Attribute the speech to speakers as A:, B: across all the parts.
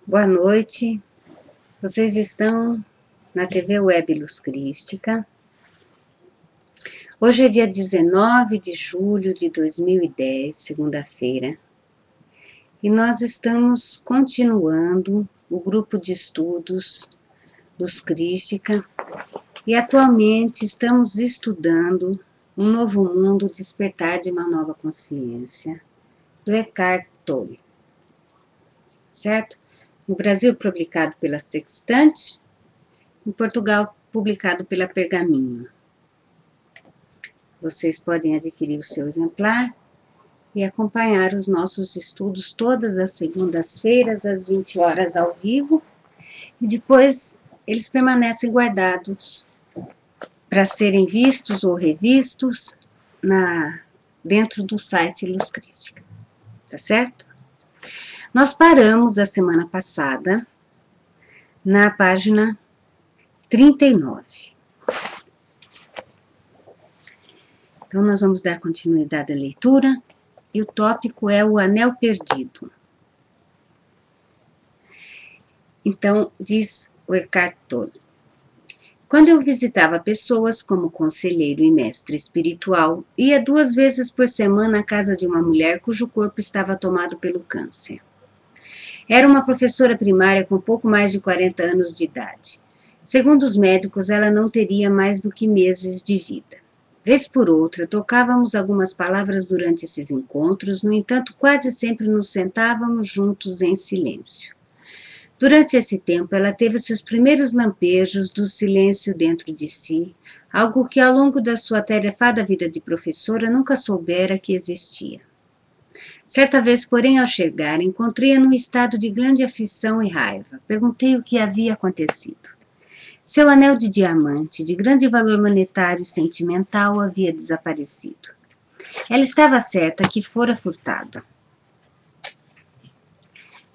A: Boa noite, vocês estão na TV Web Luz Crística. Hoje é dia 19 de julho de 2010, segunda-feira, e nós estamos continuando o grupo de estudos Luz Crística e atualmente estamos estudando Um Novo Mundo, Despertar de uma Nova Consciência, do Eckhart Tolle, certo? No Brasil, publicado pela Sextante, em Portugal, publicado pela Pergaminho. Vocês podem adquirir o seu exemplar e acompanhar os nossos estudos todas as segundas-feiras, às 20 horas ao vivo, e depois eles permanecem guardados para serem vistos ou revistos dentro do site Luz Crística, tá certo? Nós paramos a semana passada na página 39. Então, nós vamos dar continuidade à leitura, e o tópico é o anel perdido. Então, diz o Eckhart Tolle: quando eu visitava pessoas como conselheiro e mestre espiritual, ia 2 vezes por semana à casa de uma mulher cujo corpo estava tomado pelo câncer. Era uma professora primária com pouco mais de 40 anos de idade. Segundo os médicos, ela não teria mais do que meses de vida. Vez por outra, trocávamos algumas palavras durante esses encontros, no entanto, quase sempre nos sentávamos juntos em silêncio. Durante esse tempo, ela teve seus primeiros lampejos do silêncio dentro de si, algo que ao longo da sua atarefada vida de professora nunca soubera que existia. Certa vez, porém, ao chegar, encontrei-a num estado de grande aflição e raiva. Perguntei o que havia acontecido. Seu anel de diamante, de grande valor monetário e sentimental, havia desaparecido. Ela estava certa que fora furtado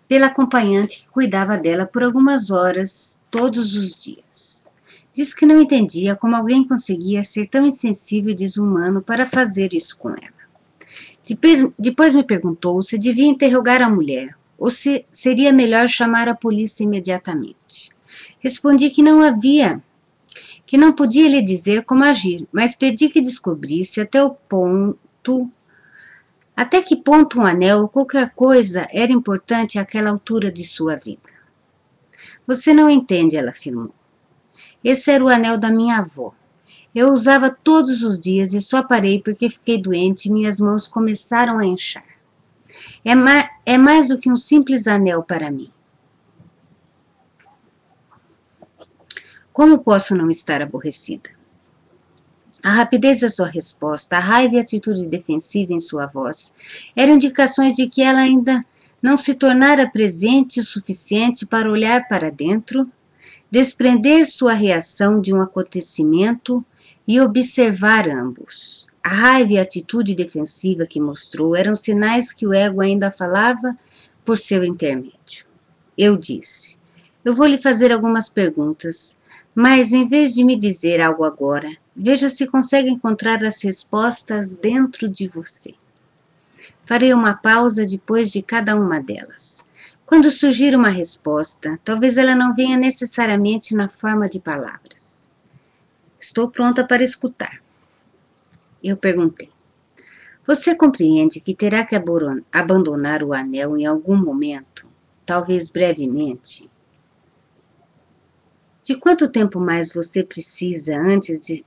A: pela acompanhante que cuidava dela por algumas horas, todos os dias. Disse que não entendia como alguém conseguia ser tão insensível e desumano para fazer isso com ela. Depois me perguntou se devia interrogar a mulher, ou se seria melhor chamar a polícia imediatamente. Respondi que não podia lhe dizer como agir, mas pedi que descobrisse até que ponto um anel ou qualquer coisa era importante àquela altura de sua vida. Você não entende, ela afirmou. Esse era o anel da minha avó. Eu o usava todos os dias e só parei porque fiquei doente e minhas mãos começaram a inchar. É mais do que um simples anel para mim. Como posso não estar aborrecida? A rapidez da sua resposta, a raiva e a atitude defensiva em sua voz eram indicações de que ela ainda não se tornara presente o suficiente para olhar para dentro, desprender sua reação de um acontecimento e observar ambos. A raiva e a atitude defensiva que mostrou eram sinais que o ego ainda falava por seu intermédio. Eu disse: eu vou lhe fazer algumas perguntas, mas em vez de me dizer algo agora, veja se consegue encontrar as respostas dentro de você. Farei uma pausa depois de cada uma delas. Quando surgir uma resposta, talvez ela não venha necessariamente na forma de palavras. Estou pronta para escutar. Eu perguntei: você compreende que terá que abandonar o anel em algum momento, talvez brevemente? De quanto tempo mais você precisa antes de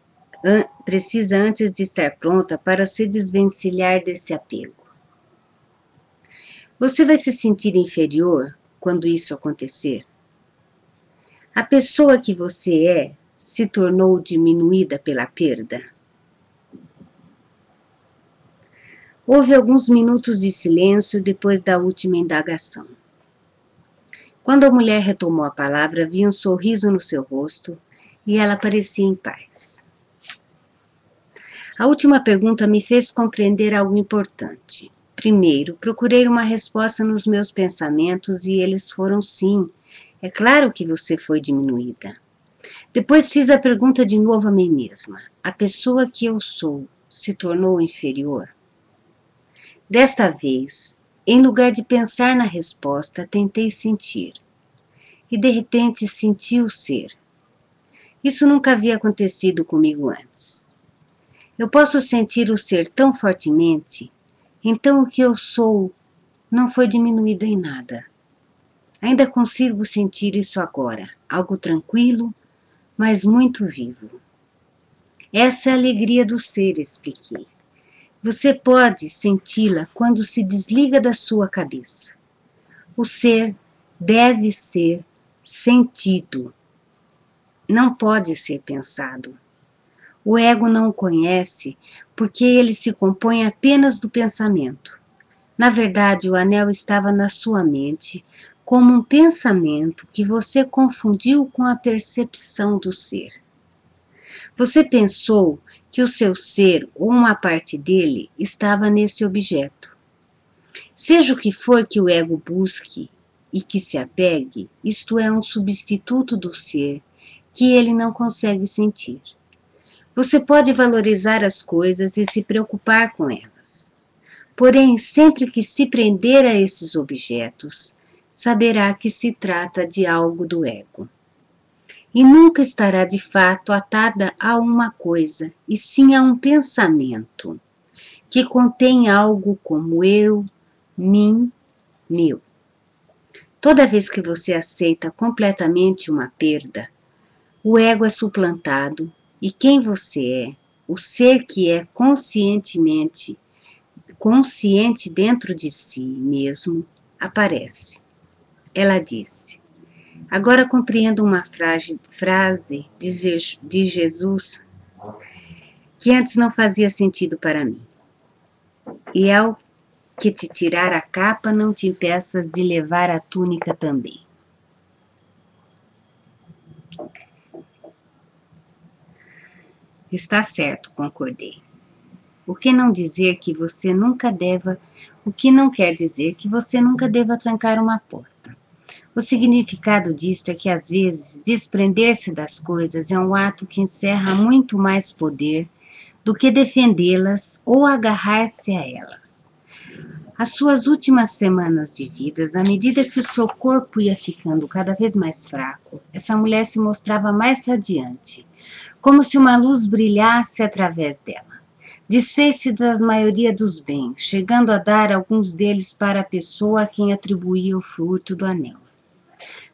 A: estar pronta para se desvencilhar desse apego? Você vai se sentir inferior quando isso acontecer? A pessoa que você é se tornou diminuída pela perda? Houve alguns minutos de silêncio depois da última indagação. Quando a mulher retomou a palavra, vi um sorriso no seu rosto e ela parecia em paz. A última pergunta me fez compreender algo importante. Primeiro, procurei uma resposta nos meus pensamentos e eles foram sim. É claro que você foi diminuída. Depois fiz a pergunta de novo a mim mesma. A pessoa que eu sou se tornou inferior? Desta vez, em lugar de pensar na resposta, tentei sentir. e de repente senti o ser. Isso nunca havia acontecido comigo antes. Eu posso sentir o ser tão fortemente, então o que eu sou não foi diminuído em nada. Ainda consigo sentir isso agora, algo tranquilo, mas muito vivo. Essa é a alegria do ser, expliquei. Você pode senti-la quando se desliga da sua cabeça. O ser deve ser sentido, não pode ser pensado. O ego não o conhece porque ele se compõe apenas do pensamento. Na verdade, o anel estava na sua mente como um pensamento que você confundiu com a percepção do ser. Você pensou que o seu ser ou uma parte dele estava nesse objeto. Seja o que for que o ego busque e que se apegue, isto é um substituto do ser que ele não consegue sentir. Você pode valorizar as coisas e se preocupar com elas. Porém, sempre que se prender a esses objetos, saberá que se trata de algo do ego. E nunca estará de fato atada a uma coisa, e sim a um pensamento, que contém algo como eu, mim, meu. Toda vez que você aceita completamente uma perda, o ego é suplantado e quem você é, o ser que é consciente dentro de si mesmo, aparece. Ela disse: agora compreendo uma frase de Jesus que antes não fazia sentido para mim. E ao que te tirar a capa, não te impeças de levar a túnica também. Está certo, concordei. O que não dizer que você nunca deva, o que não quer dizer que você nunca deva trancar uma porta. O significado disto é que às vezes desprender-se das coisas é um ato que encerra muito mais poder do que defendê-las ou agarrar-se a elas. As suas últimas semanas de vida, à medida que o seu corpo ia ficando cada vez mais fraco, essa mulher se mostrava mais radiante, como se uma luz brilhasse através dela. Desfez-se da maioria dos bens, chegando a dar alguns deles para a pessoa a quem atribuía o fruto do anel.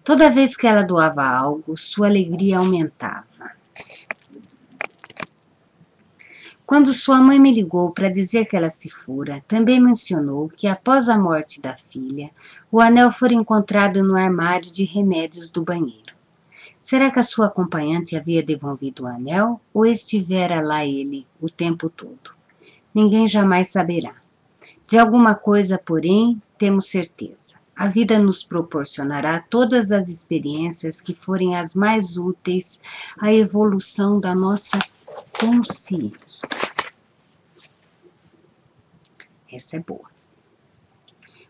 A: Toda vez que ela doava algo, sua alegria aumentava. Quando sua mãe me ligou para dizer que ela se fora, também mencionou que após a morte da filha, o anel fora encontrado no armário de remédios do banheiro. Será que a sua acompanhante havia devolvido o anel ou estivera lá ele o tempo todo? Ninguém jamais saberá. De alguma coisa, porém, temos certeza. A vida nos proporcionará todas as experiências que forem as mais úteis à evolução da nossa consciência. Essa é boa.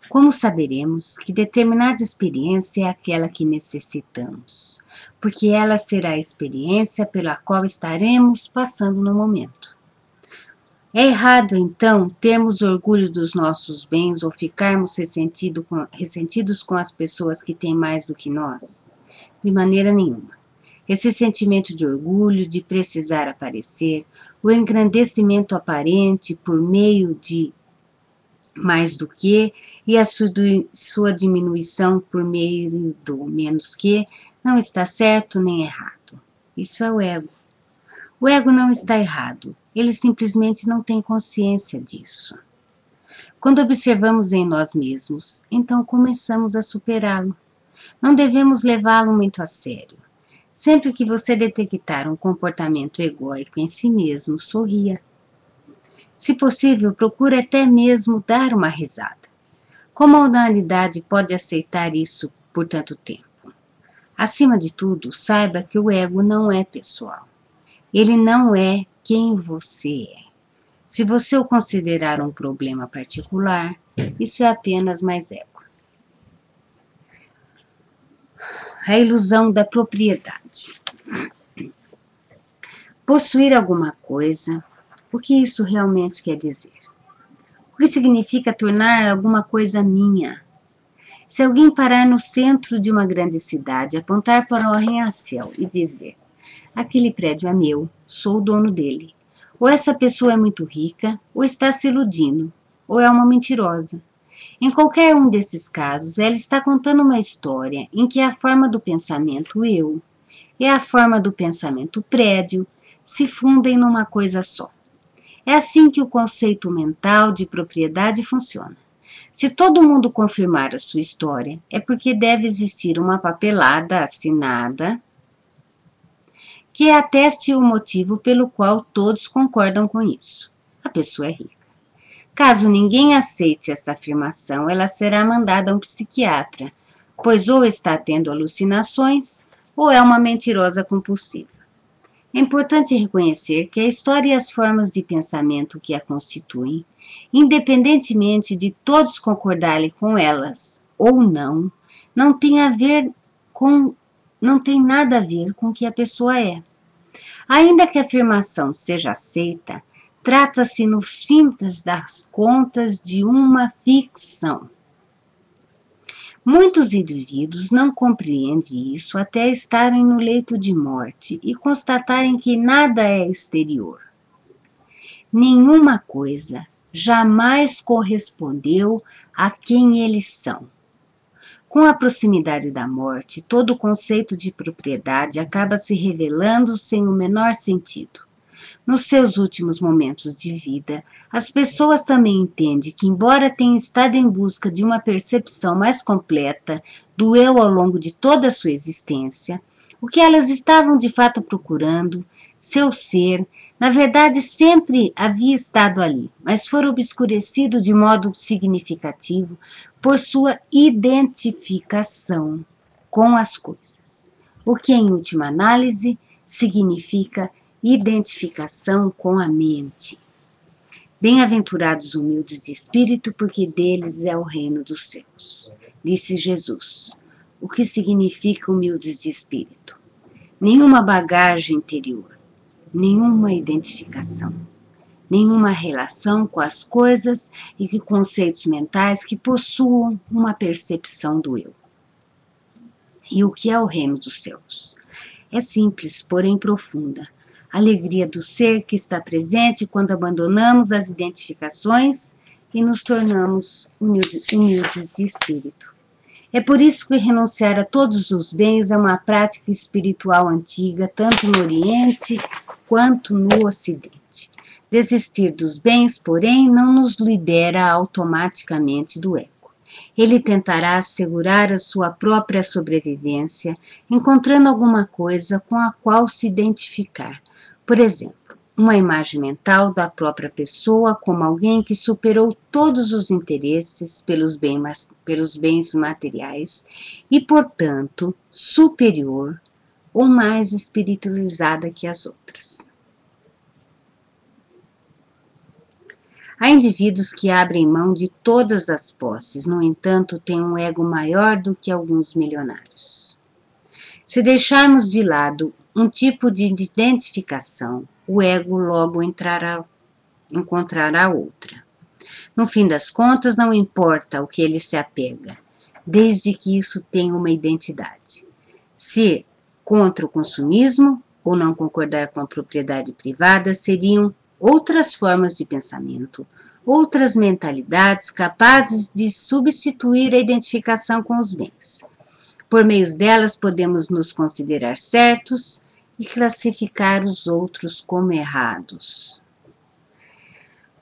A: Como saberemos que determinada experiência é aquela que necessitamos? Porque ela será a experiência pela qual estaremos passando no momento. É errado, então, termos orgulho dos nossos bens ou ficarmos ressentidos com as pessoas que têm mais do que nós? De maneira nenhuma. Esse sentimento de orgulho, de precisar aparecer, o engrandecimento aparente por meio de mais do que e a sua diminuição por meio do menos que, não está certo nem errado. Isso é o ego. O ego não está errado, ele simplesmente não tem consciência disso. Quando observamos em nós mesmos, então começamos a superá-lo. Não devemos levá-lo muito a sério. Sempre que você detectar um comportamento egóico em si mesmo, sorria. Se possível, procure até mesmo dar uma risada. Como a humanidade pode aceitar isso por tanto tempo? Acima de tudo, saiba que o ego não é pessoal. Ele não é quem você é. Se você o considerar um problema particular, isso é apenas mais ego. A ilusão da propriedade. Possuir alguma coisa, o que isso realmente quer dizer? O que significa tornar alguma coisa minha? Se alguém parar no centro de uma grande cidade, apontar para o arranha-céu e dizer: aquele prédio é meu, sou o dono dele. Ou essa pessoa é muito rica, ou está se iludindo, ou é uma mentirosa. Em qualquer um desses casos, ela está contando uma história em que a forma do pensamento eu e a forma do pensamento prédio se fundem numa coisa só. É assim que o conceito mental de propriedade funciona. Se todo mundo confirmar a sua história, é porque deve existir uma papelada assinada que ateste o motivo pelo qual todos concordam com isso. A pessoa é rica. Caso ninguém aceite essa afirmação, ela será mandada a um psiquiatra, pois ou está tendo alucinações ou é uma mentirosa compulsiva. É importante reconhecer que a história e as formas de pensamento que a constituem, independentemente de todos concordarem com elas ou não, não tem nada a ver com o que a pessoa é. Ainda que a afirmação seja aceita, trata-se nos fins das contas de uma ficção. Muitos indivíduos não compreendem isso até estarem no leito de morte e constatarem que nada é exterior. Nenhuma coisa jamais correspondeu a quem eles são. Com a proximidade da morte, todo o conceito de propriedade acaba se revelando sem o menor sentido. Nos seus últimos momentos de vida, as pessoas também entendem que, embora tenham estado em busca de uma percepção mais completa do eu ao longo de toda a sua existência, o que elas estavam de fato procurando, seu ser, na verdade sempre havia estado ali, mas foi obscurecido de modo significativo por sua identificação com as coisas, o que, em última análise, significa identificação com a mente. Bem-aventurados humildes de espírito, porque deles é o reino dos céus. Disse Jesus. O que significa humildes de espírito? Nenhuma bagagem interior, nenhuma identificação, nenhuma relação com as coisas e com conceitos mentais que possuam uma percepção do eu. E o que é o reino dos céus? É simples, porém profunda. A alegria do ser que está presente quando abandonamos as identificações e nos tornamos humildes de espírito. É por isso que renunciar a todos os bens é uma prática espiritual antiga, tanto no Oriente quanto no Ocidente. Desistir dos bens, porém, não nos libera automaticamente do ego. Ele tentará assegurar a sua própria sobrevivência, encontrando alguma coisa com a qual se identificar. Por exemplo, uma imagem mental da própria pessoa como alguém que superou todos os interesses pelos bens materiais e, portanto, superior ou mais espiritualizada que as outras. Há indivíduos que abrem mão de todas as posses, no entanto, têm um ego maior do que alguns milionários. Se deixarmos de lado um tipo de identificação, o ego logo encontrará outra. No fim das contas, não importa o que ele se apega, desde que isso tenha uma identidade. Ser contra o consumismo ou não concordar com a propriedade privada seriam outras formas de pensamento, outras mentalidades capazes de substituir a identificação com os bens. Por meio delas, podemos nos considerar certos e classificar os outros como errados.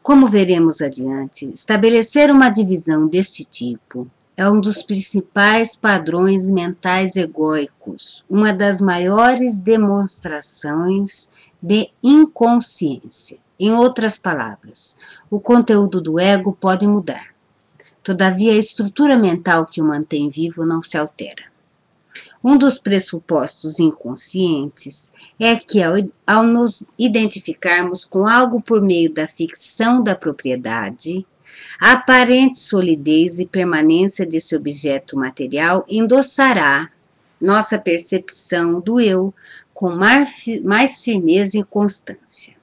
A: Como veremos adiante, estabelecer uma divisão deste tipo é um dos principais padrões mentais egóicos, uma das maiores demonstrações de inconsciência. Em outras palavras, o conteúdo do ego pode mudar. Todavia, a estrutura mental que o mantém vivo não se altera. Um dos pressupostos inconscientes é que, ao nos identificarmos com algo por meio da ficção da propriedade, a aparente solidez e permanência desse objeto material endossará nossa percepção do eu com mais firmeza e constância.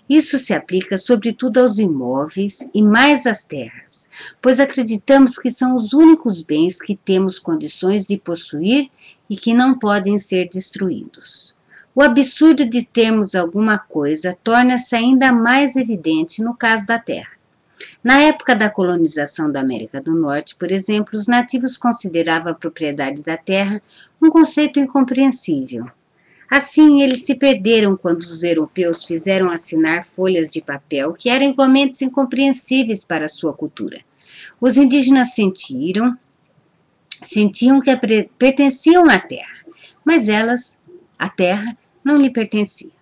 A: Isso se aplica sobretudo aos imóveis e mais às terras, pois acreditamos que são os únicos bens que temos condições de possuir e que não podem ser destruídos. O absurdo de termos alguma coisa torna-se ainda mais evidente no caso da terra. Na época da colonização da América do Norte, por exemplo, os nativos consideravam a propriedade da terra um conceito incompreensível. Assim, eles se perderam quando os europeus fizeram assinar folhas de papel que eram igualmente incompreensíveis para a sua cultura. Os indígenas sentiam que pertenciam à terra, mas a terra, não lhe pertencia.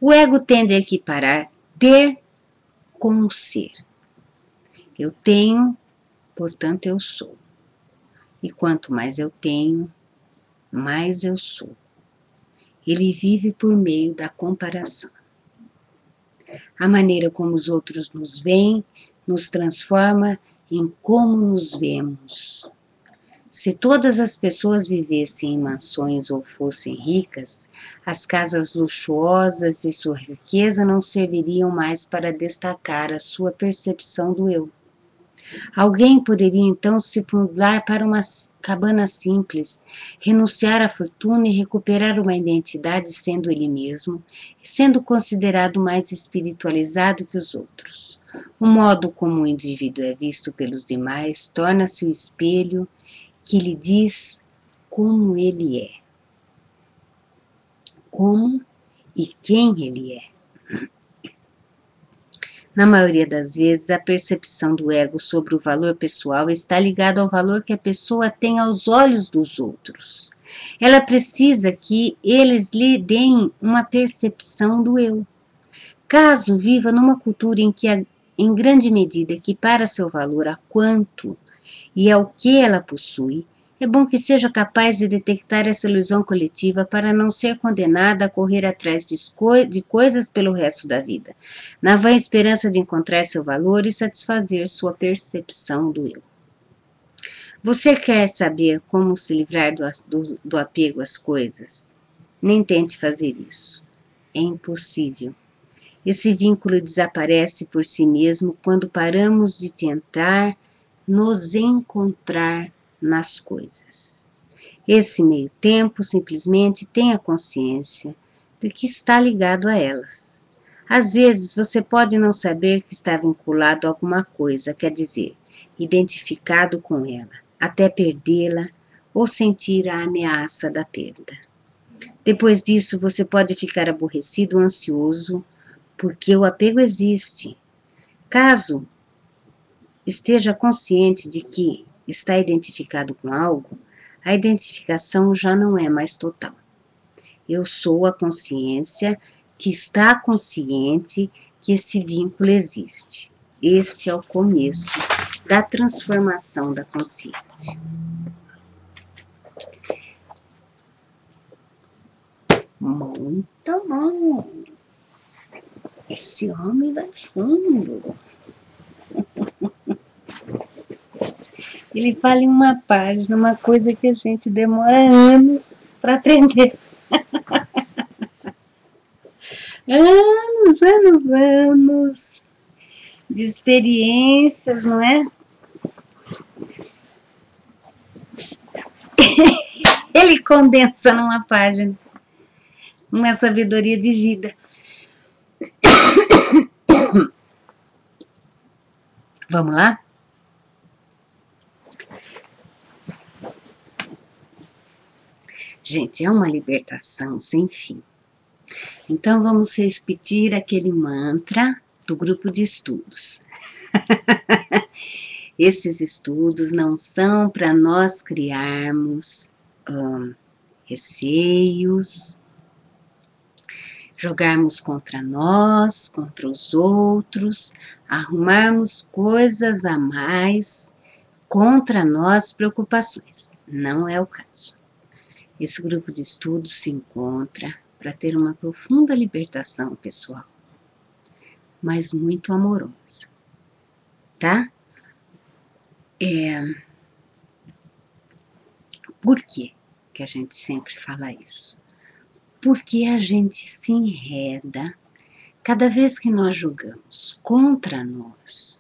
A: O ego tende a equiparar ter com ser. Eu tenho, portanto eu sou. E quanto mais eu tenho, mais eu sou. Ele vive por meio da comparação. A maneira como os outros nos veem nos transforma em como nos vemos. Se todas as pessoas vivessem em mansões ou fossem ricas, as casas luxuosas e sua riqueza não serviriam mais para destacar a sua percepção do eu. Alguém poderia então se mudar para uma cabana simples, renunciar à fortuna e recuperar uma identidade sendo ele mesmo e sendo considerado mais espiritualizado que os outros. O modo como o indivíduo é visto pelos demais torna-se o espelho que lhe diz como ele é, como e quem ele é. Na maioria das vezes, a percepção do ego sobre o valor pessoal está ligada ao valor que a pessoa tem aos olhos dos outros. Ela precisa que eles lhe deem uma percepção do eu. Caso viva numa cultura em que, em grande medida, equipara seu valor a quanto e ao que ela possui, é bom que seja capaz de detectar essa ilusão coletiva para não ser condenada a correr atrás de coisas pelo resto da vida, na vã esperança de encontrar seu valor e satisfazer sua percepção do eu. Você quer saber como se livrar do apego às coisas? Nem tente fazer isso. É impossível. Esse vínculo desaparece por si mesmo quando paramos de tentar nos encontrar nas coisas. Esse meio tempo simplesmente tenha consciência de que está ligado a elas. Às vezes você pode não saber que está vinculado a alguma coisa, quer dizer, identificado com ela, até perdê-la ou sentir a ameaça da perda. Depois disso, você pode ficar aborrecido ou ansioso, porque o apego existe. Caso esteja consciente de que está identificado com algo, a identificação já não é mais total. Eu sou a consciência que está consciente que esse vínculo existe. Este é o começo da transformação da consciência. Muito bom! Esse homem vai fundo. Ele fala em uma página, uma coisa que a gente demora anos para aprender. Anos de experiências, não é? Ele condensa numa página uma sabedoria de vida. Vamos lá? Gente, é uma libertação sem fim. Então, vamos repetir aquele mantra do grupo de estudos. Esses estudos não são para nós criarmos receios, jogarmos contra nós, contra os outros, arrumarmos coisas a mais contra nós, preocupações. Não é o caso. Esse grupo de estudos se encontra para ter uma profunda libertação pessoal, mas muito amorosa, tá? Por que a gente sempre fala isso? Porque a gente se enreda Cada vez que nós julgamos contra nós,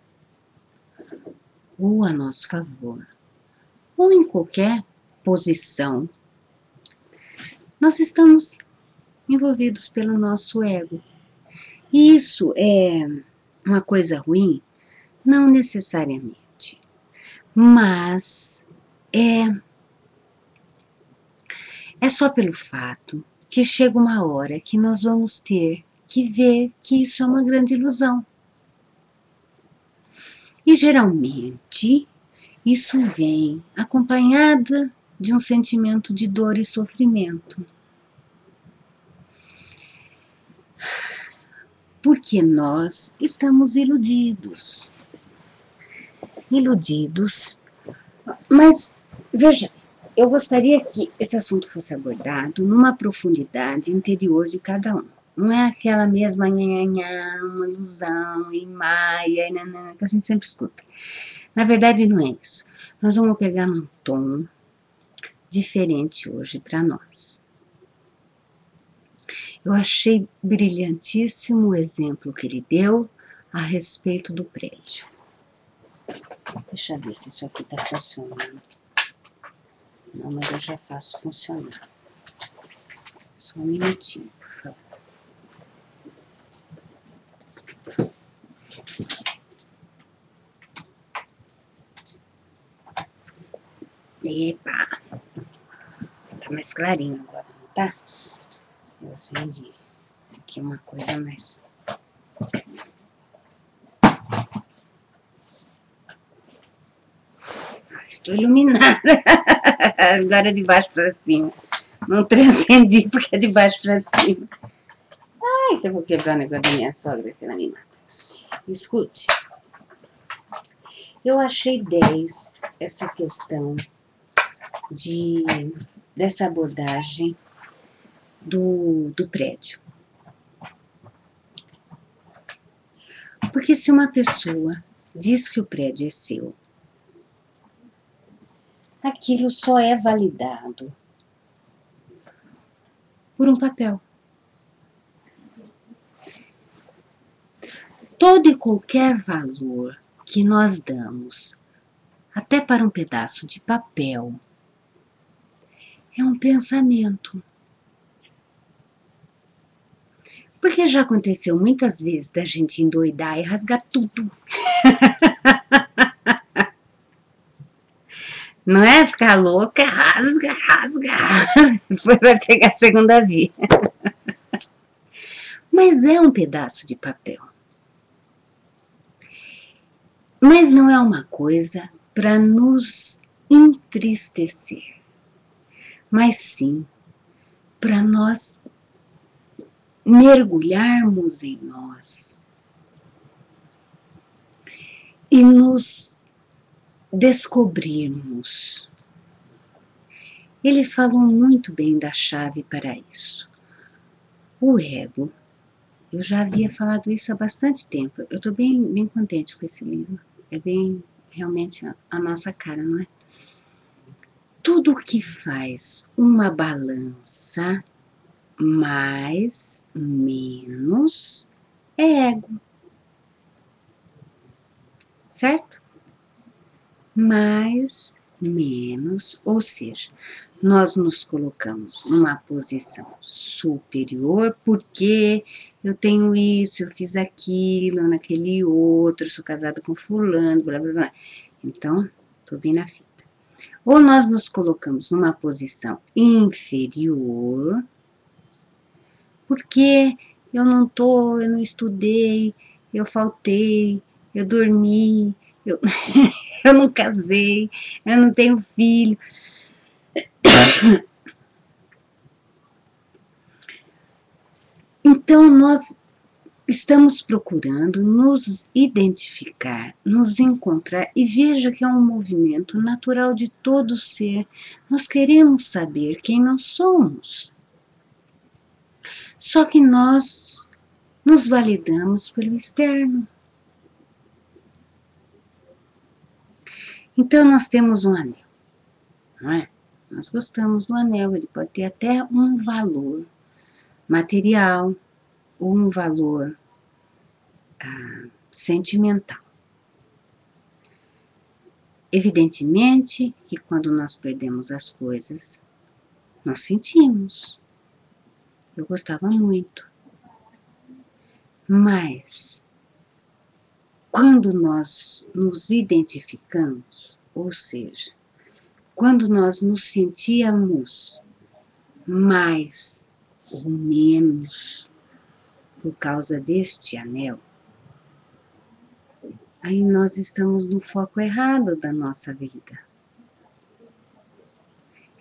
A: ou a nosso favor, ou em qualquer posição, nós estamos envolvidos pelo nosso ego. E isso é uma coisa ruim? Não necessariamente, mas é só pelo fato que chega uma hora que nós vamos ter que ver que isso é uma grande ilusão. E geralmente isso vem acompanhada de um sentimento de dor e sofrimento. Porque nós estamos iludidos. Mas, veja, eu gostaria que esse assunto fosse abordado numa profundidade interior de cada um. Não é aquela mesma nhanhanhã, uma ilusão, em maia, que a gente sempre escuta. Na verdade, não é isso. Nós vamos pegar um tom diferente hoje para nós. Eu achei brilhantíssimo o exemplo que ele deu a respeito do prédio. Deixa eu ver se isso aqui está funcionando. Não, mas eu já faço funcionar. Só um minutinho, por favor. Epa! Tá mais clarinho agora, não tá? Eu acendi aqui uma coisa mais... Estou iluminada. Agora de baixo para cima. Não transcendi porque é de baixo para cima. Ai, que eu vou quebrar o negócio da minha sogra que ela me mata. Escute. Eu achei 10 essa questão dessa abordagem do prédio. Porque se uma pessoa diz que o prédio é seu, aquilo só é validado por um papel. Todo e qualquer valor que nós damos, até para um pedaço de papel, é um pensamento. Porque já aconteceu muitas vezes da gente endoidar e rasgar tudo. Não é ficar louca, rasga, rasga, rasga. Depois vai pegar a segunda via. Mas é um pedaço de papel. Mas não é uma coisa para nos entristecer, mas sim para nós mergulharmos em nós e nos descobrirmos. Ele falou muito bem da chave para isso. O ego. Eu já havia falado isso há bastante tempo. Eu estou bem contente com esse livro. É bem, realmente, a nossa cara, não é? Tudo que faz uma balança, mais, menos, é ego. Certo? Mais, menos, ou seja, nós nos colocamos numa posição superior porque eu tenho isso, eu fiz aquilo, naquele outro, sou casada com fulano, blá, blá, blá. Então, tô bem na fita. Ou nós nos colocamos numa posição inferior porque eu não estudei, eu faltei, eu dormi, eu, eu não casei, eu não tenho filho. Então, nós estamos procurando nos identificar, nos encontrar, e veja que é um movimento natural de todo ser. Nós queremos saber quem nós somos. Só que nós nos validamos pelo externo. Então, nós temos um anel, não é? Nós gostamos do anel, ele pode ter até um valor material, ou um valor sentimental. Evidentemente que quando nós perdemos as coisas, nós sentimos. Eu gostava muito. Mas, quando nós nos identificamos, ou seja, quando nós nos sentíamos mais ou menos por causa deste anel, aí nós estamos no foco errado da nossa vida.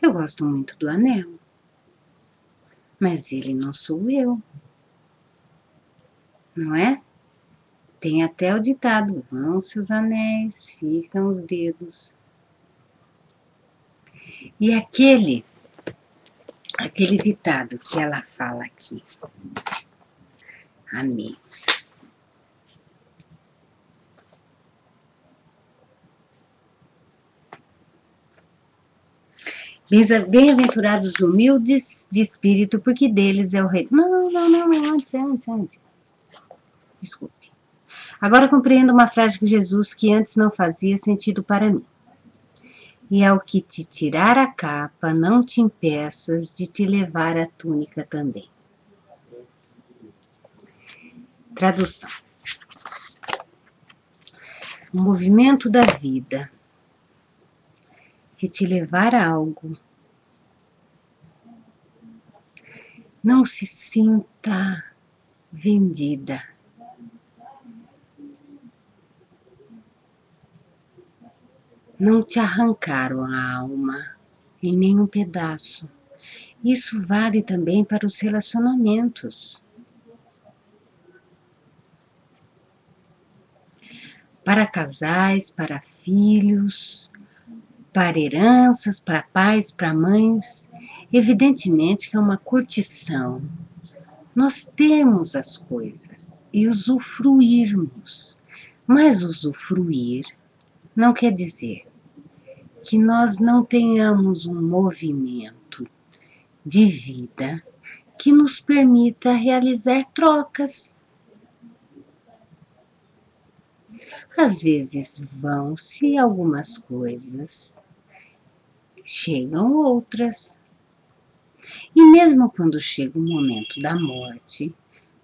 A: Eu gosto muito do anel, mas ele não sou eu, não é? Tem até o ditado, vão-se os anéis, ficam os dedos. E aquele ditado que ela fala aqui, amém. Bem-aventurados humildes de espírito, porque deles é o reino. Não, antes. Desculpe. Agora compreendo uma frase de Jesus que antes não fazia sentido para mim. E ao que te tirar a capa, não te impeças de te levar a túnica também. Tradução. O movimento da vida que te levar a algo, não se sinta vendida. Não te arrancaram a alma em nenhum pedaço. Isso vale também para os relacionamentos. Para casais, para filhos, para heranças, para pais, para mães. Evidentemente que é uma curtição. Nós temos as coisas e usufruirmos. Mas usufruir não quer dizer que nós não tenhamos um movimento de vida que nos permita realizar trocas. Às vezes vão-se algumas coisas, chegam outras. E mesmo quando chega o momento da morte,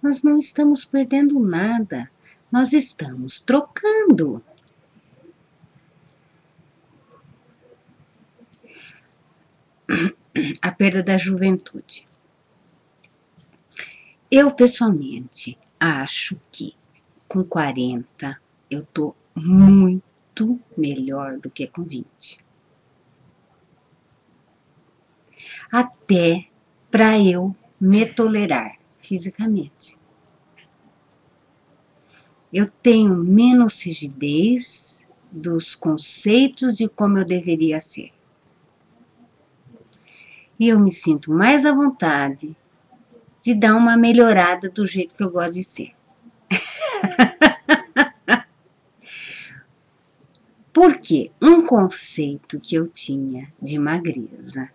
A: nós não estamos perdendo nada, nós estamos trocando. A perda da juventude. Eu, pessoalmente, acho que com 40 eu tô muito melhor do que com 20. Até para eu me tolerar fisicamente. Eu tenho menos rigidez dos conceitos de como eu deveria ser. E eu me sinto mais à vontade de dar uma melhorada do jeito que eu gosto de ser. Porque um conceito que eu tinha de magreza,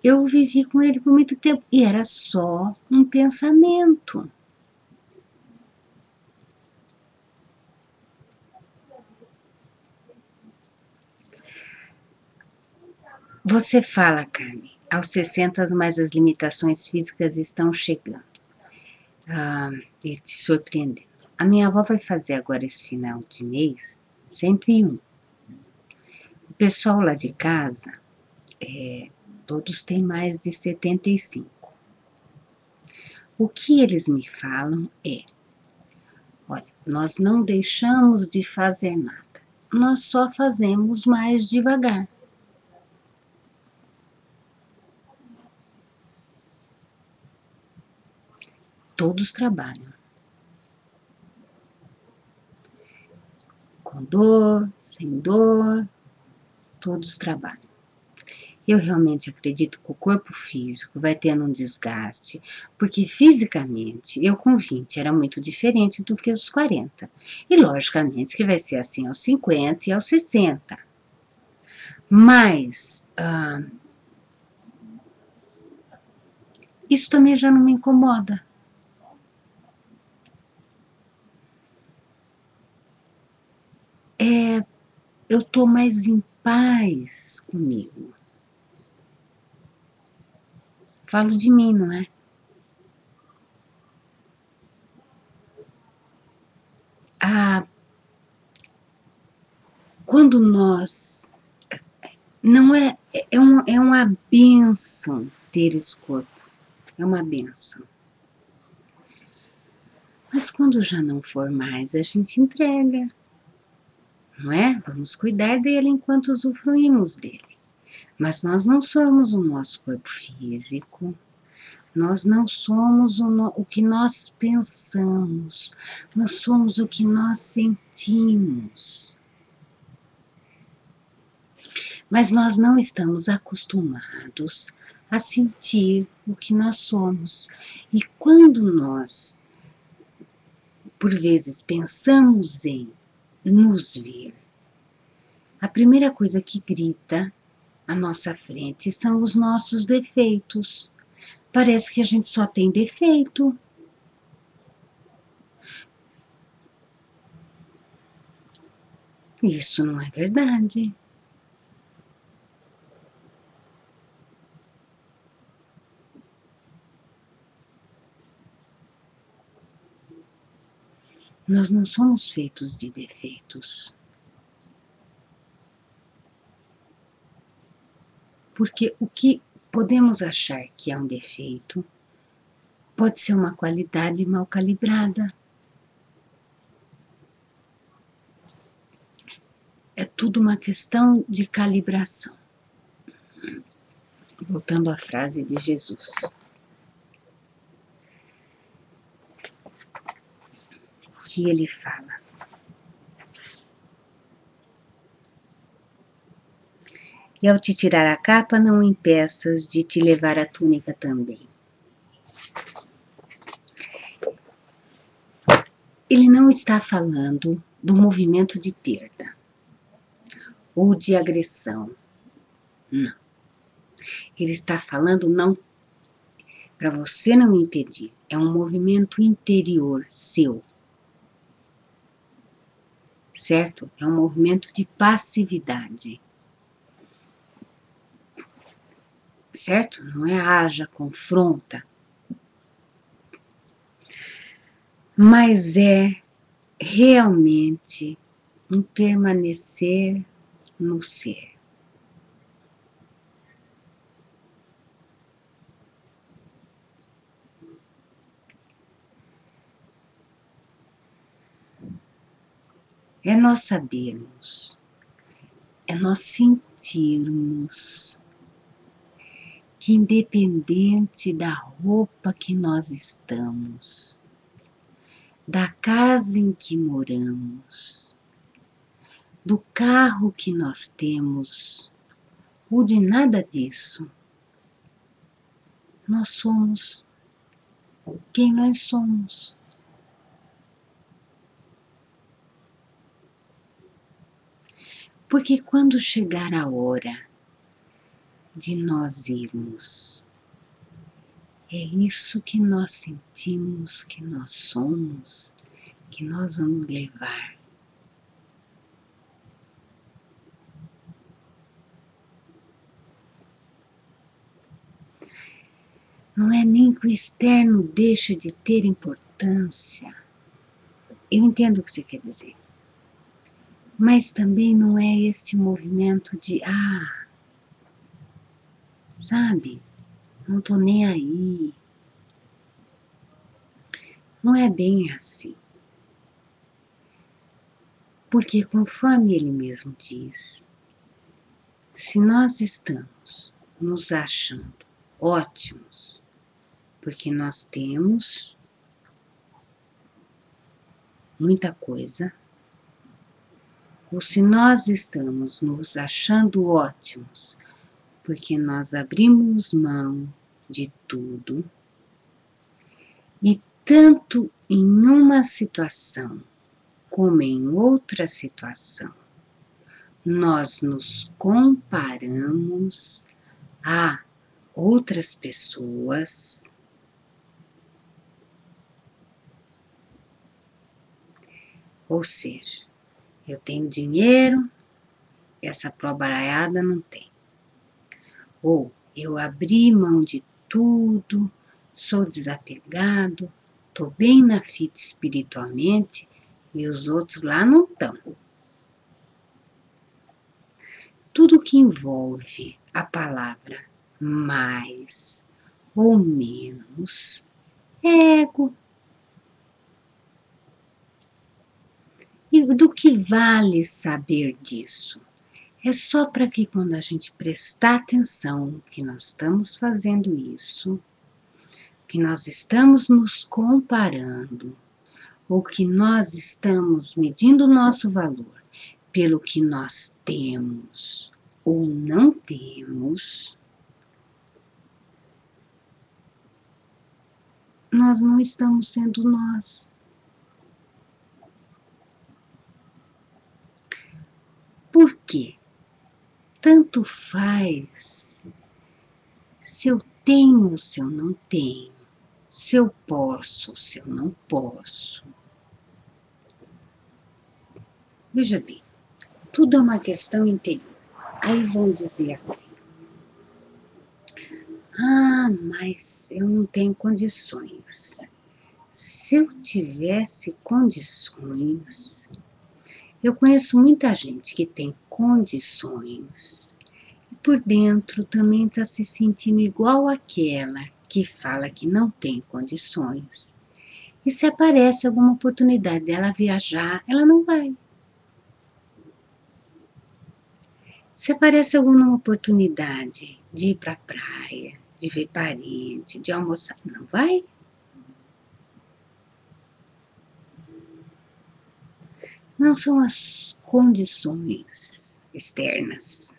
A: eu vivi com ele por muito tempo e era só um pensamento. Você fala, Carmen, aos 60, mas as limitações físicas estão chegando. E te surpreendendo. A minha avó vai fazer agora esse final de mês 101. O pessoal lá de casa, todos têm mais de 75. O que eles me falam é, olha, nós não deixamos de fazer nada, nós só fazemos mais devagar. Todos trabalham. Com dor, sem dor, todos trabalham. Eu realmente acredito que o corpo físico vai tendo um desgaste, porque fisicamente eu com 20 era muito diferente do que os 40. E logicamente que vai ser assim aos 50 e aos 60. Mas isso também já não me incomoda. eu estou mais em paz comigo. Falo de mim, não é? Quando nós... Não é uma bênção ter esse corpo. É uma bênção. Mas quando já não for mais, a gente entrega. Não é? Vamos cuidar dele enquanto usufruímos dele. Mas nós não somos o nosso corpo físico. Nós não somos o que nós pensamos. Nós somos o que nós sentimos. Mas nós não estamos acostumados a sentir o que nós somos. E quando nós, por vezes, pensamos em nos ver, a primeira coisa que grita à nossa frente são os nossos defeitos. Parece que a gente só tem defeito. Isso não é verdade. Nós não somos feitos de defeitos. Porque o que podemos achar que é um defeito pode ser uma qualidade mal calibrada. É tudo uma questão de calibração. Voltando à frase de Jesus. Que ele fala. E ao te tirar a capa, não impeças de te levar a túnica também. Ele não está falando do movimento de perda ou de agressão. Não. Ele está falando não para você não impedir. É um movimento interior seu. Certo? É um movimento de passividade. Certo? Não é haja, confronta. Mas é realmente um permanecer no ser. É nós sabermos, é nós sentirmos que independente da roupa que nós estamos, da casa em que moramos, do carro que nós temos, ou de nada disso, nós somos quem nós somos. Porque quando chegar a hora de nós irmos, é isso que nós sentimos que nós somos, que nós vamos levar. Não é nem que o externo deixa de ter importância. Eu entendo o que você quer dizer. Mas também não é este movimento de, sabe, não tô nem aí. Não é bem assim. Porque conforme ele mesmo diz, se nós estamos nos achando ótimos, porque nós temos muita coisa, ou se nós estamos nos achando ótimos, porque nós abrimos mão de tudo, e tanto em uma situação como em outra situação, nós nos comparamos a outras pessoas, ou seja, Eu tenho dinheiro, essa probraiada não tem. Ou eu abri mão de tudo, sou desapegado, tô bem na fita espiritualmente e os outros lá não estão. Tudo que envolve a palavra mais ou menos é ego. E do que vale saber disso? É só para que quando a gente prestar atenção que nós estamos fazendo isso, que nós estamos nos comparando, ou que nós estamos medindo o nosso valor pelo que nós temos ou não temos, nós não estamos sendo nós. Por quê? Tanto faz se eu tenho ou se eu não tenho, se eu posso ou se eu não posso. Veja bem, tudo é uma questão interior. Aí vão dizer assim, mas eu não tenho condições. Se eu tivesse condições, eu conheço muita gente que tem condições e por dentro também está se sentindo igual àquela que fala que não tem condições. E se aparece alguma oportunidade dela viajar, ela não vai. Se aparece alguma oportunidade de ir para a praia, de ver parente, de almoçar, não vai? Não são as condições externas,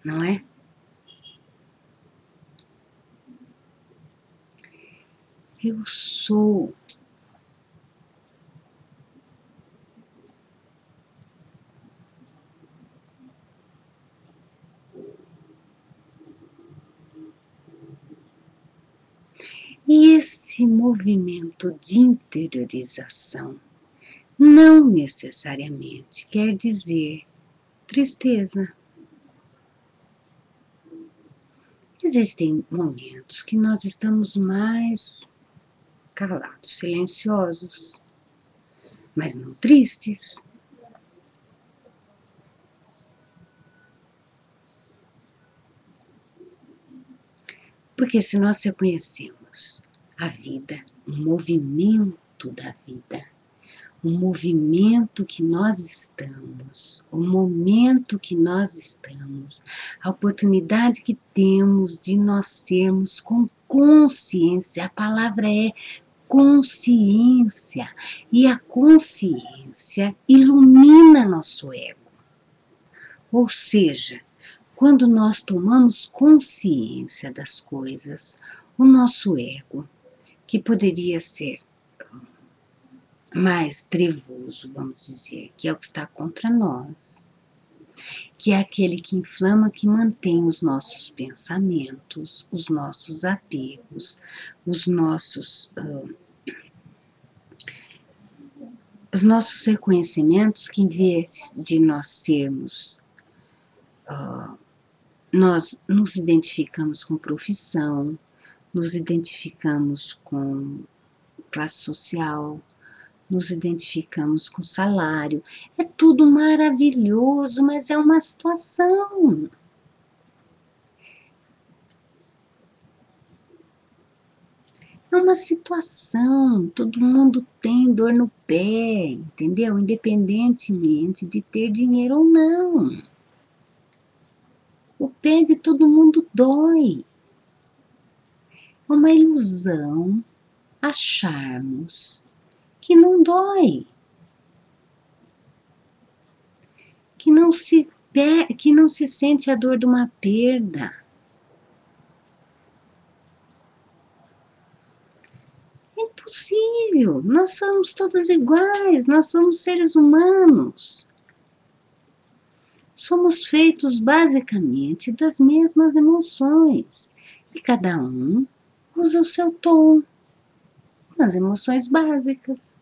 A: não é? Eu sou. E esse movimento de interiorização não necessariamente quer dizer tristeza. Existem momentos que nós estamos mais calados, silenciosos, mas não tristes. Porque se nós reconhecemos a vida, o movimento da vida, o movimento que nós estamos, o momento que nós estamos, a oportunidade que temos de nós sermos com consciência, a palavra é consciência, e a consciência ilumina nosso ego. Ou seja, quando nós tomamos consciência das coisas, o nosso ego, que poderia ser mais trevoso, vamos dizer, que é o que está contra nós, que é aquele que inflama, que mantém os nossos pensamentos, os nossos apegos, os nossos reconhecimentos, que em vez de nós sermos, nós nos identificamos com profissão, nos identificamos com classe social, nos identificamos com salário. É tudo maravilhoso, mas é uma situação. É uma situação. Todo mundo tem dor no pé, entendeu? Independentemente de ter dinheiro ou não. O pé de todo mundo dói. É uma ilusão acharmos que não dói, que não se sente a dor de uma perda. É impossível, nós somos todos iguais, nós somos seres humanos. Somos feitos basicamente das mesmas emoções e cada um usa o seu tom, as emoções básicas.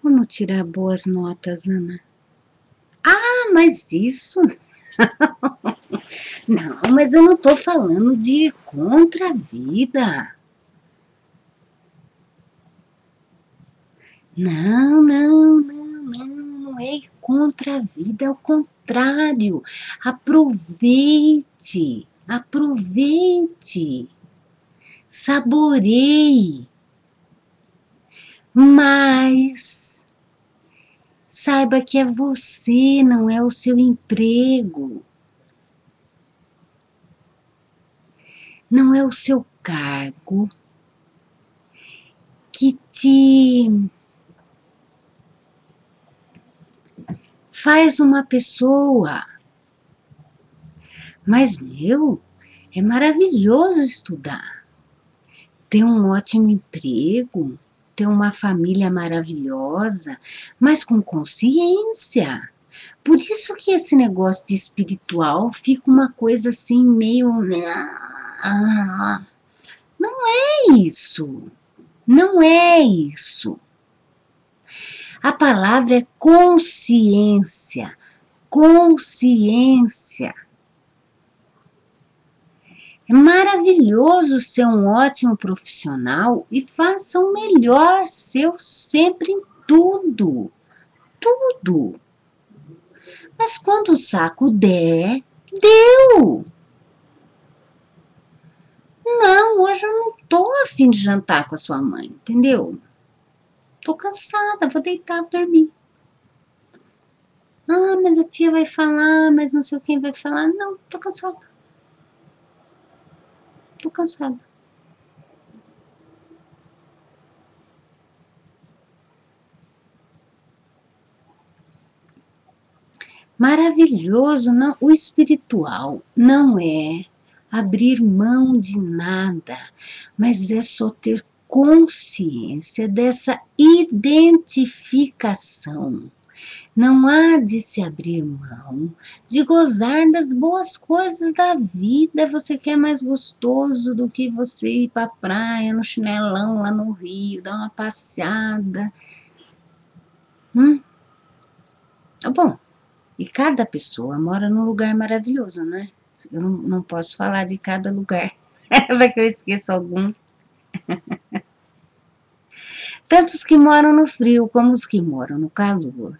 A: Como tirar boas notas, Ana? Ah, mas isso. Não, mas eu não tô falando de contra a vida. Não, não, não, não, não é contra a vida, é o contrário. Aproveite, aproveite, saboreie, mas saiba que é você, não é o seu emprego, não é o seu cargo que te faz uma pessoa. Mas, meu, é maravilhoso estudar, ter um ótimo emprego, ter uma família maravilhosa, mas com consciência. Por isso que esse negócio de espiritual fica uma coisa assim meio. Ah, não é isso. Não é isso. A palavra é consciência. Consciência. É maravilhoso ser um ótimo profissional e faça o melhor seu sempre em tudo. Tudo. Mas quando o saco der, deu. Não, hoje eu não tô a fim de jantar com a sua mãe, entendeu? Tô cansada, vou deitar pra dormir. Ah, mas a tia vai falar, mas não sei quem vai falar. Não, tô cansada. Tô cansada. Maravilhoso, não, o espiritual não é abrir mão de nada, mas é só ter consciência dessa identificação. Não há de se abrir mão de gozar das boas coisas da vida. Você quer mais gostoso do que você ir para a praia no chinelão lá no Rio, dar uma passeada. Tá bom. E cada pessoa mora num lugar maravilhoso, né? Eu não posso falar de cada lugar. Vai que eu esqueço algum. Tanto os que moram no frio como os que moram no calor.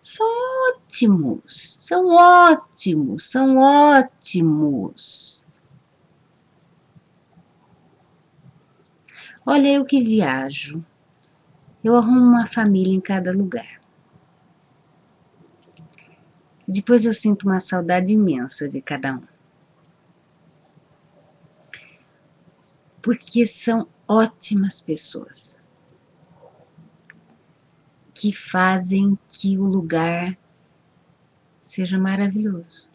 A: São ótimos, são ótimos, são ótimos. Olha, eu que viajo, eu arrumo uma família em cada lugar. Depois eu sinto uma saudade imensa de cada um. Porque são ótimas pessoas que fazem que o lugar seja maravilhoso.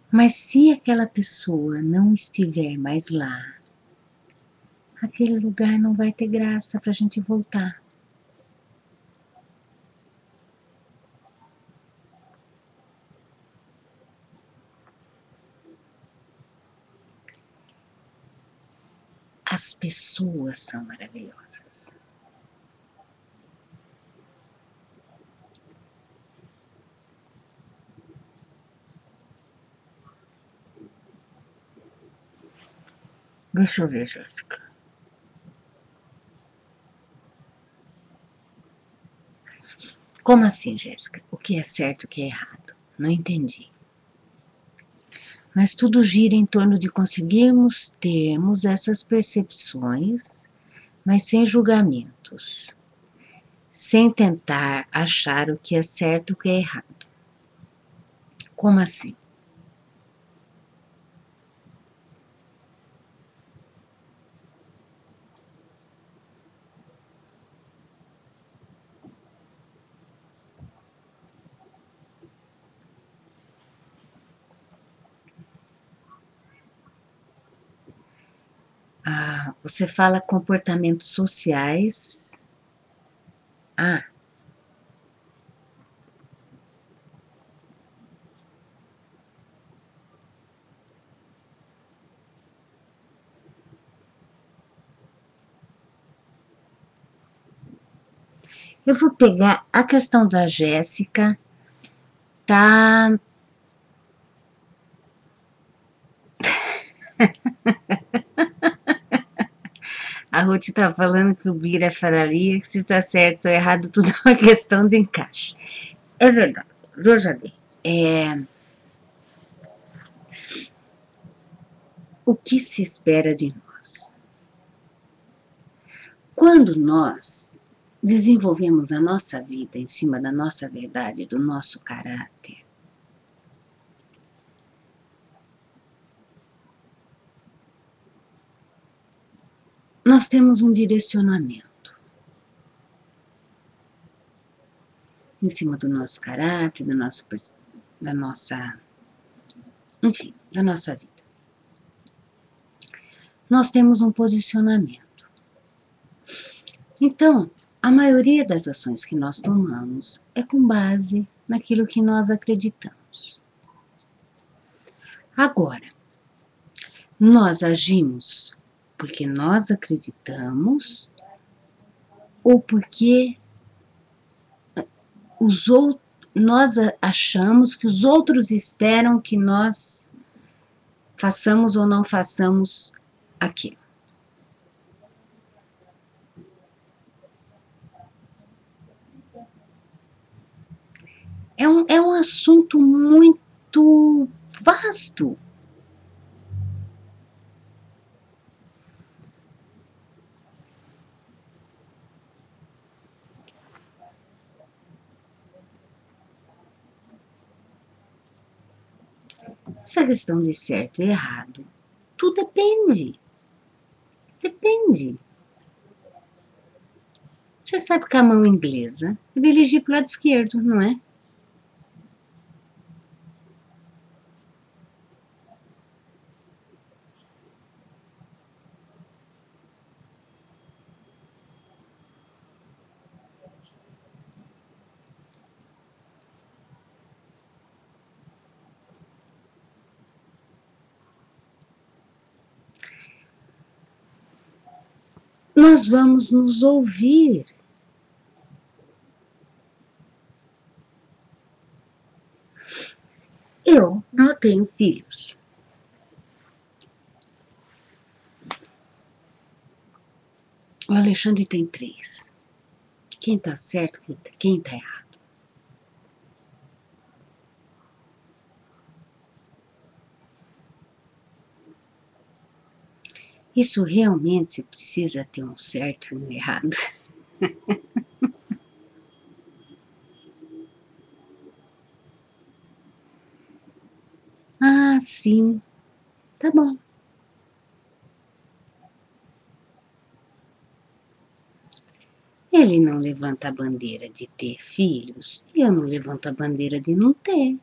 A: Mas se aquela pessoa não estiver mais lá, aquele lugar não vai ter graça para a gente voltar. As pessoas são maravilhosas. Deixa eu ver, Jéssica. Como assim, Jéssica? O que é certo e o que é errado? Não entendi. Mas tudo gira em torno de conseguirmos termos essas percepções, mas sem julgamentos, sem tentar achar o que é certo e o que é errado. Como assim? Ah, você fala comportamentos sociais. Ah, Eu vou pegar a questão da Jéssica, tá? A Ruth tá falando que o Bira falaria que se tá certo ou errado, tudo é uma questão de encaixe. É verdade. Veja bem. O que se espera de nós? Quando nós desenvolvemos a nossa vida em cima da nossa verdade, do nosso caráter, nós temos um direcionamento em cima do nosso caráter, da nossa, enfim, da nossa vida. Nós temos um posicionamento. Então, a maioria das ações que nós tomamos é com base naquilo que nós acreditamos. Agora, nós agimos porque nós acreditamos ou porque nós achamos que os outros esperam que nós façamos ou não façamos aquilo. É um assunto muito vasto. Essa questão de certo e errado, tudo depende. Depende. Você sabe que a mão inglesa é dirigir para o lado esquerdo, não é? Nós vamos nos ouvir. Eu não tenho filhos. O Alexandre tem 3. Quem tá certo, quem tá errado? Isso realmente se precisa ter um certo e um errado. Ah, sim. Tá bom. Ele não levanta a bandeira de ter filhos e eu não levanto a bandeira de não ter.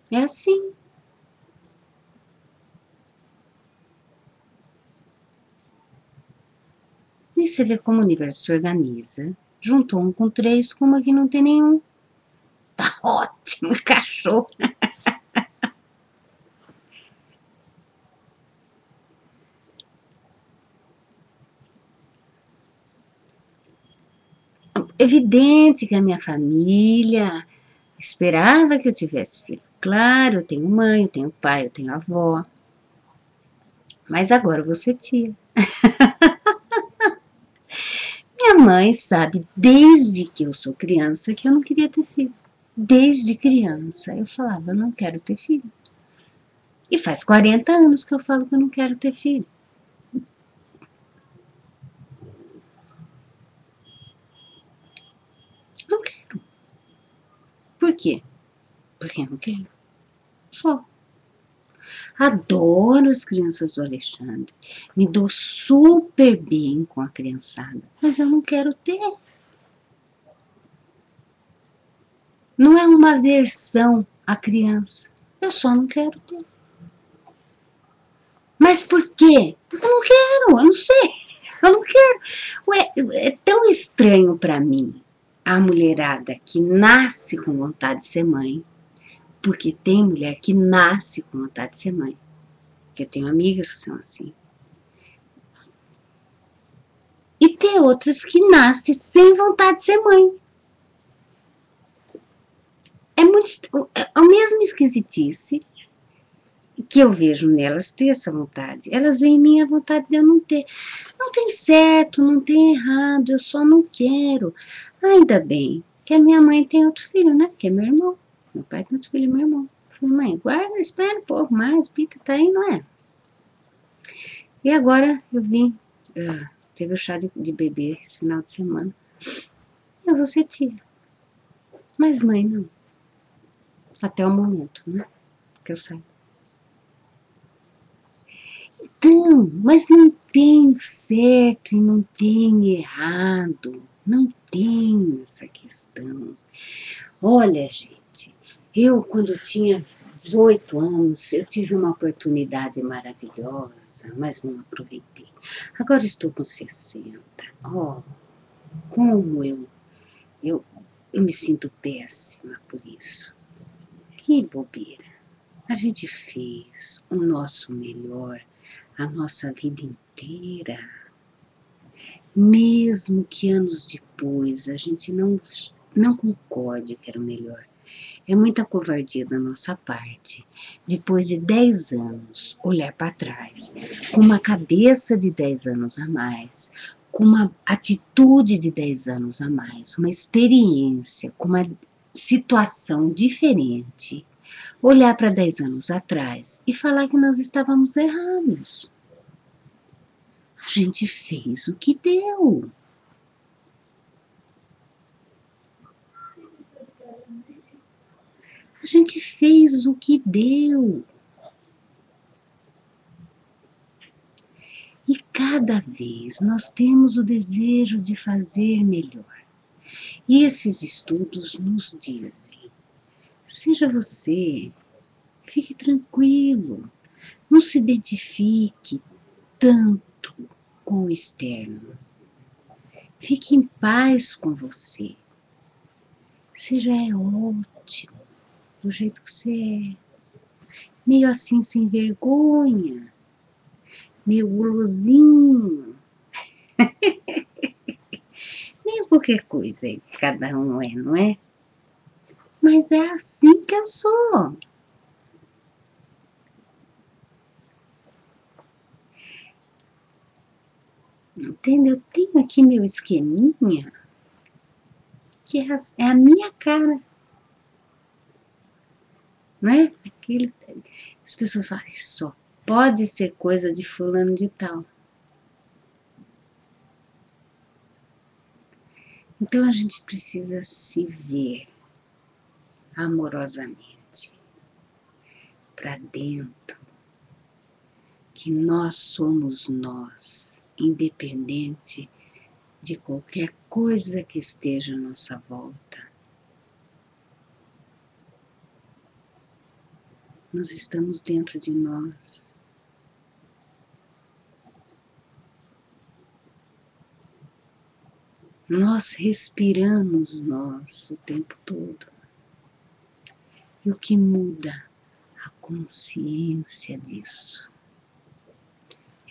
A: É assim. E você vê como o universo se organiza. Juntou um com 3, com uma que não tem nenhum. Tá ótimo, cachorro. Evidente que a minha família esperava que eu tivesse filho. Claro, eu tenho mãe, eu tenho pai, eu tenho avó. Mas agora eu vou ser tia. Minha mãe sabe desde que eu sou criança que eu não queria ter filho. Desde criança eu falava, eu não quero ter filho. E faz 40 anos que eu falo que eu não quero ter filho. Não quero. Por quê? Porque eu não quero. Só. Adoro as crianças do Alexandre. Me dou super bem com a criançada. Mas eu não quero ter. Não é uma aversão à criança. Eu só não quero ter. Mas por quê? Porque eu não quero, eu não sei. Eu não quero. Ué, é tão estranho para mim a mulherada que nasce com vontade de ser mãe, porque tem mulher que nasce com vontade de ser mãe. Que eu tenho amigas que são assim. E ter outras que nascem sem vontade de ser mãe. É muito, é a mesma esquisitice que eu vejo nelas ter essa vontade. Elas veem em mim a vontade de eu não ter. Não tem certo, não tem errado, eu só não quero. Ainda bem que a minha mãe tem outro filho, né? Que é meu irmão. Meu pai tem outro filho, meu irmão. Eu falei, mãe, guarda, espera um pouco mais, Pita tá aí, não é? E agora eu vim, teve o chá de bebê esse final de semana. Eu vou ser tia. Mas mãe, não. Até o momento, né? Que eu saio. Então, mas não tem certo e não tem errado. Não tem essa questão. Olha, gente, eu quando tinha 18 anos, eu tive uma oportunidade maravilhosa, mas não aproveitei. Agora estou com 60. Oh, como eu, eu me sinto péssima por isso. Que bobeira. A gente fez o nosso melhor a nossa vida inteira. Mesmo que anos depois a gente não concorde que era o melhor. É muita covardia da nossa parte, depois de 10 anos, olhar para trás, com uma cabeça de 10 anos a mais, com uma atitude de 10 anos a mais, uma experiência, com uma situação diferente, olhar para 10 anos atrás e falar que nós estávamos errados. A gente fez o que deu. A gente fez o que deu. E cada vez nós temos o desejo de fazer melhor. E esses estudos nos dizem: seja você, fique tranquilo, não se identifique tanto com o externo. Fique em paz com você. Você já é ótimo do jeito que você é. Meio assim sem vergonha, meio gulosinho, meio qualquer coisa aí que cada um é, não é? Mas é assim que eu sou. Entendeu? Eu tenho aqui meu esqueminha, que é a minha cara, né? Aquele, as pessoas falam, só pode ser coisa de fulano de tal. Então a gente precisa se ver amorosamente para dentro, que nós somos nós, independente de qualquer coisa que esteja à nossa volta. Nós estamos dentro de nós. Nós respiramos nós o tempo todo. E o que muda? A consciência disso.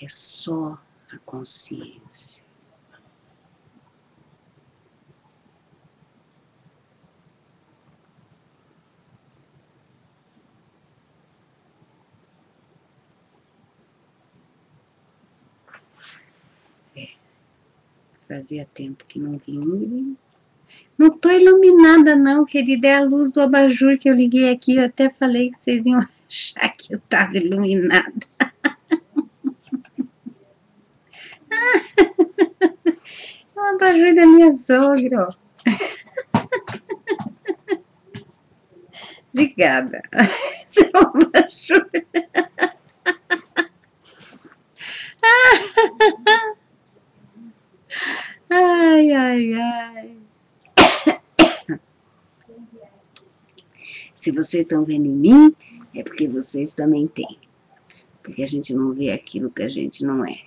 A: É só a consciência. Fazia tempo que não vinha. Não estou iluminada não, querida, é a luz do abajur que eu liguei aqui, eu até falei que vocês iam achar que eu estava iluminada. É o abajur da minha sogra, ó. Obrigada. Seu abajur. Ai, ai, ai. Se vocês estão vendo em mim, é porque vocês também têm. Porque a gente não vê aquilo que a gente não é.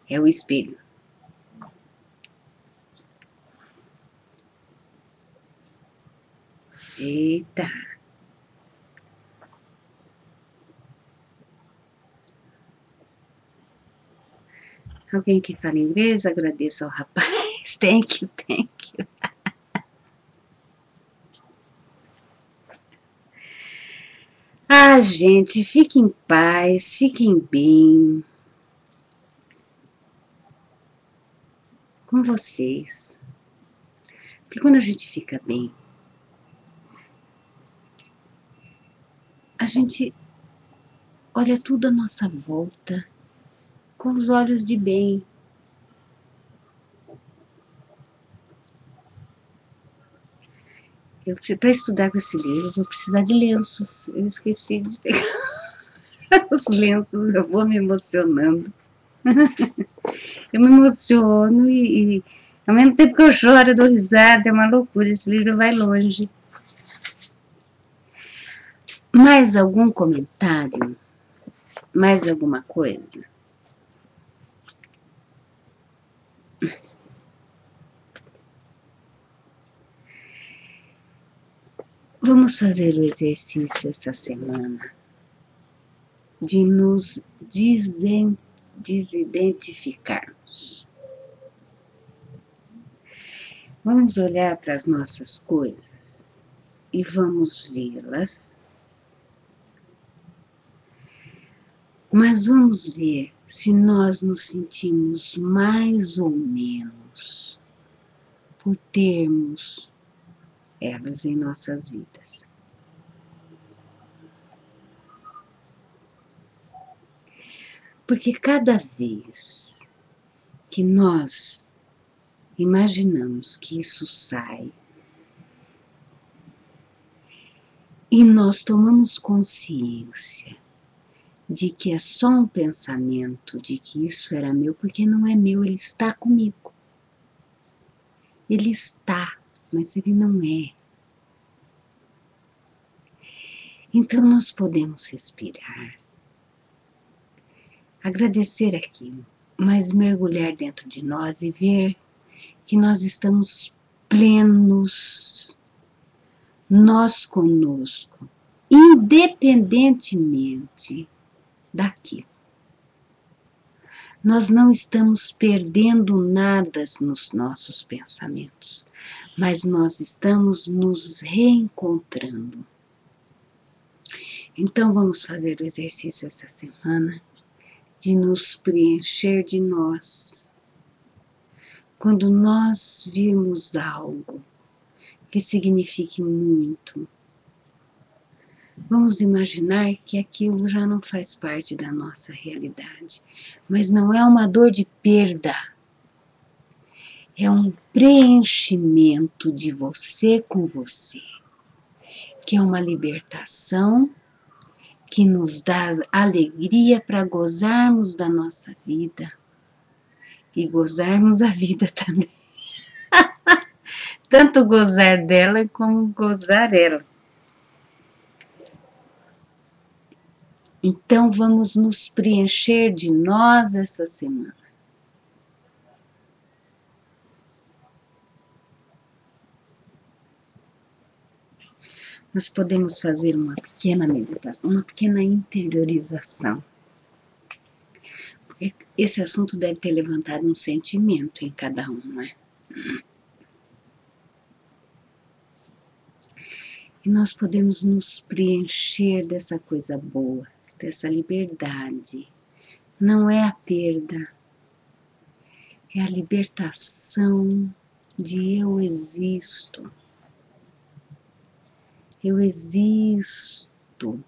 A: É o espelho. Eita. Alguém que fala inglês, agradeça ao rapaz. Thank you, thank you. Ah, gente, fiquem em paz, fiquem bem com vocês. Porque quando a gente fica bem, a gente olha tudo à nossa volta com os olhos de bem. Para estudar com esse livro, eu vou precisar de lenços. Eu esqueci de pegar os lenços, eu vou me emocionando. Eu me emociono e ao mesmo tempo que eu choro, eu dou risada, é uma loucura, esse livro vai longe. Mais algum comentário? Mais alguma coisa? Vamos fazer o exercício essa semana de nos desidentificarmos. Vamos olhar para as nossas coisas e vamos vê-las, mas vamos ver se nós nos sentimos mais ou menos por termos elas em nossas vidas. Porque cada vez que nós imaginamos que isso sai e nós tomamos consciência de que é só um pensamento de que isso era meu, porque não é meu, ele está comigo. Ele está, mas ele não é. Então nós podemos respirar, agradecer aquilo, mas mergulhar dentro de nós e ver que nós estamos plenos, nós conosco, independentemente daquilo. Nós não estamos perdendo nada nos nossos pensamentos, mas nós estamos nos reencontrando. Então vamos fazer o exercício essa semana de nos preencher de nós. Quando nós virmos algo que signifique muito, vamos imaginar que aquilo já não faz parte da nossa realidade, mas não é uma dor de perda, é um preenchimento de você com você, que é uma libertação que nos dá alegria para gozarmos da nossa vida e gozarmos a vida também. Tanto gozar dela como gozar ela. Então vamos nos preencher de nós essa semana. Nós podemos fazer uma pequena meditação, uma pequena interiorização. Porque esse assunto deve ter levantado um sentimento em cada um, não é? E nós podemos nos preencher dessa coisa boa, dessa liberdade. Não é a perda, é a libertação de eu existo. Eu existo.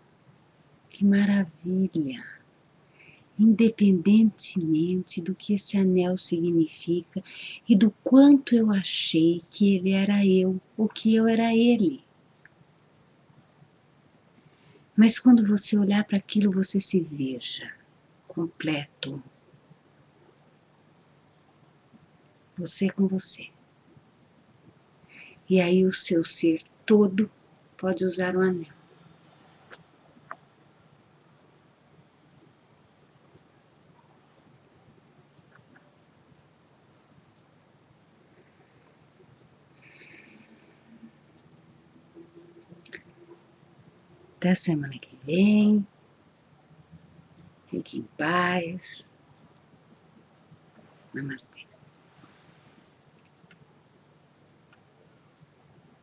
A: Que maravilha! Independentemente do que esse anel significa e do quanto eu achei que ele era eu, ou que eu era ele. Mas quando você olhar para aquilo, você se veja completo. Você com você. E aí o seu ser todo pode usar o anel. Até a semana que vem. Fique em paz. Namastê.